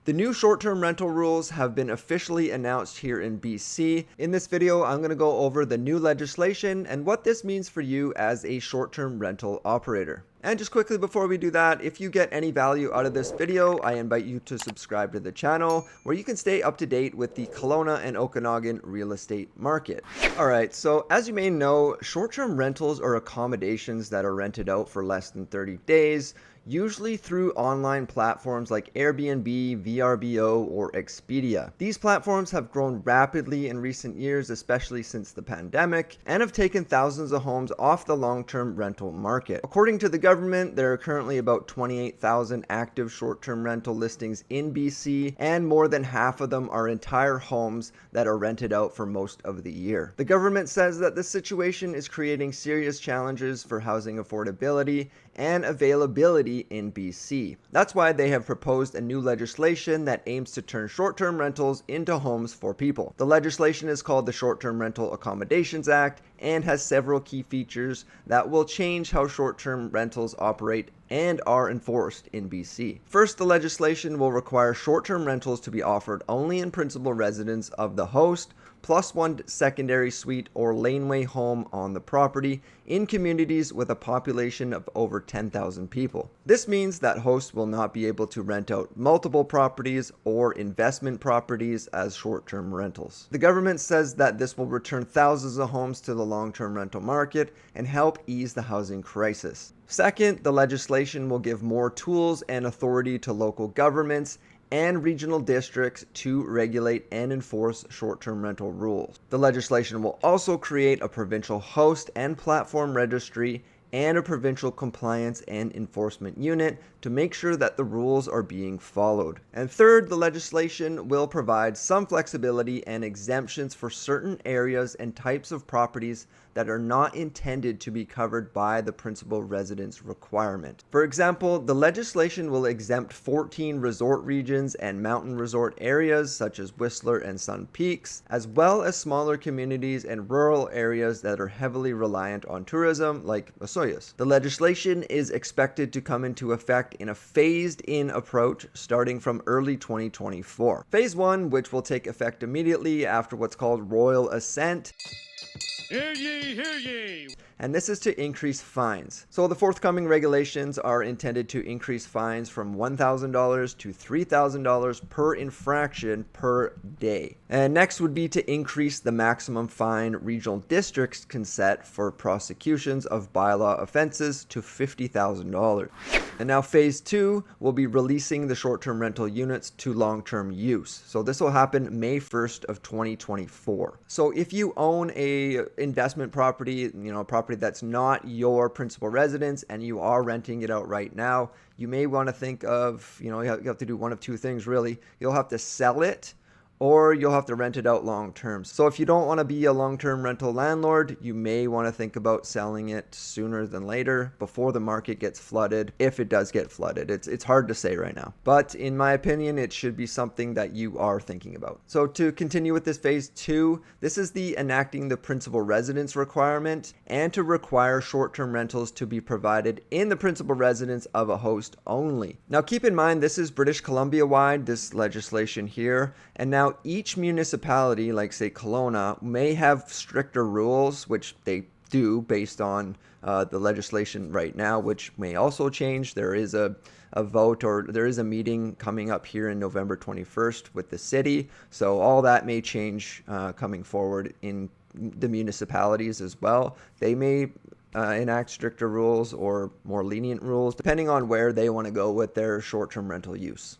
The new short-term rental rules have been officially announced here in BC. In this video, I'm going to go over the new legislation and what this means for you as a short-term rental operator. And just quickly before we do that, if you get any value out of this video, I invite you to subscribe to the channel where you can stay up to date with the Kelowna and Okanagan real estate market. Alright, so as you may know, short-term rentals are accommodations that are rented out for less than 30 days, usually through online platforms like Airbnb, VRBO, or Expedia. These platforms have grown rapidly in recent years, especially since the pandemic, and have taken thousands of homes off the long-term rental market. According to the government, there are currently about 28,000 active short-term rental listings in BC, and more than half of them are entire homes that are rented out for most of the year. The government says that this situation is creating serious challenges for housing affordability and availability in BC. That's why they have proposed a new legislation that aims to turn short-term rentals into homes for people. The legislation is called the Short-Term Rental Accommodations Act and has several key features that will change how short-term rentals operate and are enforced in BC. First, the legislation will require short-term rentals to be offered only in principal residence of the host, plus one secondary suite or laneway home on the property in communities with a population of over 10,000 people. This means that hosts will not be able to rent out multiple properties or investment properties as short-term rentals. The government says that this will return thousands of homes to the long-term rental market and help ease the housing crisis. Second, the legislation will give more tools and authority to local governments and regional districts to regulate and enforce short-term rental rules. The legislation will also create a provincial host and platform registry and a provincial compliance and enforcement unit to make sure that the rules are being followed. And third, the legislation will provide some flexibility and exemptions for certain areas and types of properties that are not intended to be covered by the principal residence requirement. For example, the legislation will exempt 14 resort regions and mountain resort areas such as Whistler and Sun Peaks, as well as smaller communities and rural areas that are heavily reliant on tourism like Osoyoos. The legislation is expected to come into effect in a phased-in approach starting from early 2024. Phase 1, which will take effect immediately after what's called Royal Assent. Hear ye, hear ye! And this is to increase fines. So the forthcoming regulations are intended to increase fines from $1,000 to $3,000 per infraction per day. And next would be to increase the maximum fine regional districts can set for prosecutions of bylaw offenses to $50,000. And now phase 2 will be releasing the short-term rental units to long-term use. So this will happen May 1st of 2024. So if you own a investment property, a property that's not your principal residence and you are renting it out right now, you may want to think of, you have to do one of two things really. You'll have to sell it or you'll have to rent it out long term. So if you don't want to be a long-term rental landlord, you may want to think about selling it sooner than later before the market gets flooded, if it does get flooded. It's hard to say right now. But in my opinion, it should be something that you are thinking about. So to continue with this phase 2, this is the enacting the principal residence requirement and to require short-term rentals to be provided in the principal residence of a host only. Now keep in mind, this is British Columbia wide, this legislation here, and now each municipality, like say Kelowna, may have stricter rules, which they do based on the legislation right now, which may also change. There is a vote, or there is a meeting coming up here in November 21st with the city. So all that may change coming forward in the municipalities as well. They may enact stricter rules or more lenient rules, depending on where they want to go with their short-term rental use.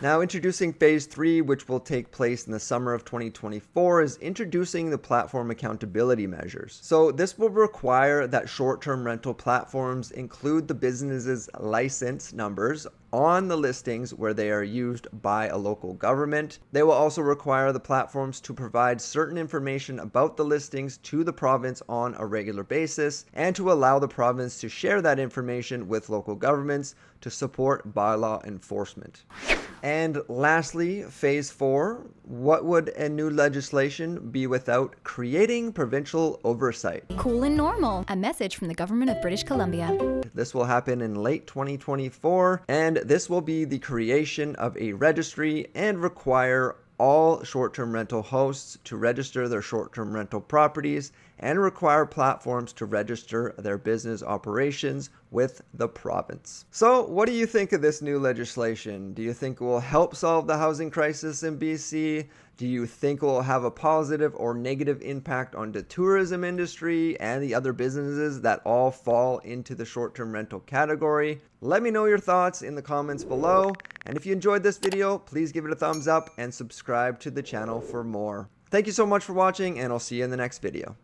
Now, introducing phase 3, which will take place in the summer of 2024, is introducing the platform accountability measures. So this will require that short-term rental platforms include the business's license numbers on the listings where they are used by a local government. They will also require the platforms to provide certain information about the listings to the province on a regular basis and to allow the province to share that information with local governments to support bylaw enforcement. And lastly, phase 4, what would a new legislation be without creating provincial oversight? Cool and normal. A message from the government of British Columbia. This will happen in late 2024, and this will be the creation of a registry and require all short-term rental hosts to register their short-term rental properties and require platforms to register their business operations with the province. So what do you think of this new legislation? Do you think it will help solve the housing crisis in BC? Do you think it will have a positive or negative impact on the tourism industry and the other businesses that all fall into the short-term rental category? Let me know your thoughts in the comments below. And if you enjoyed this video, please give it a thumbs up and subscribe to the channel for more. Thank you so much for watching, and I'll see you in the next video.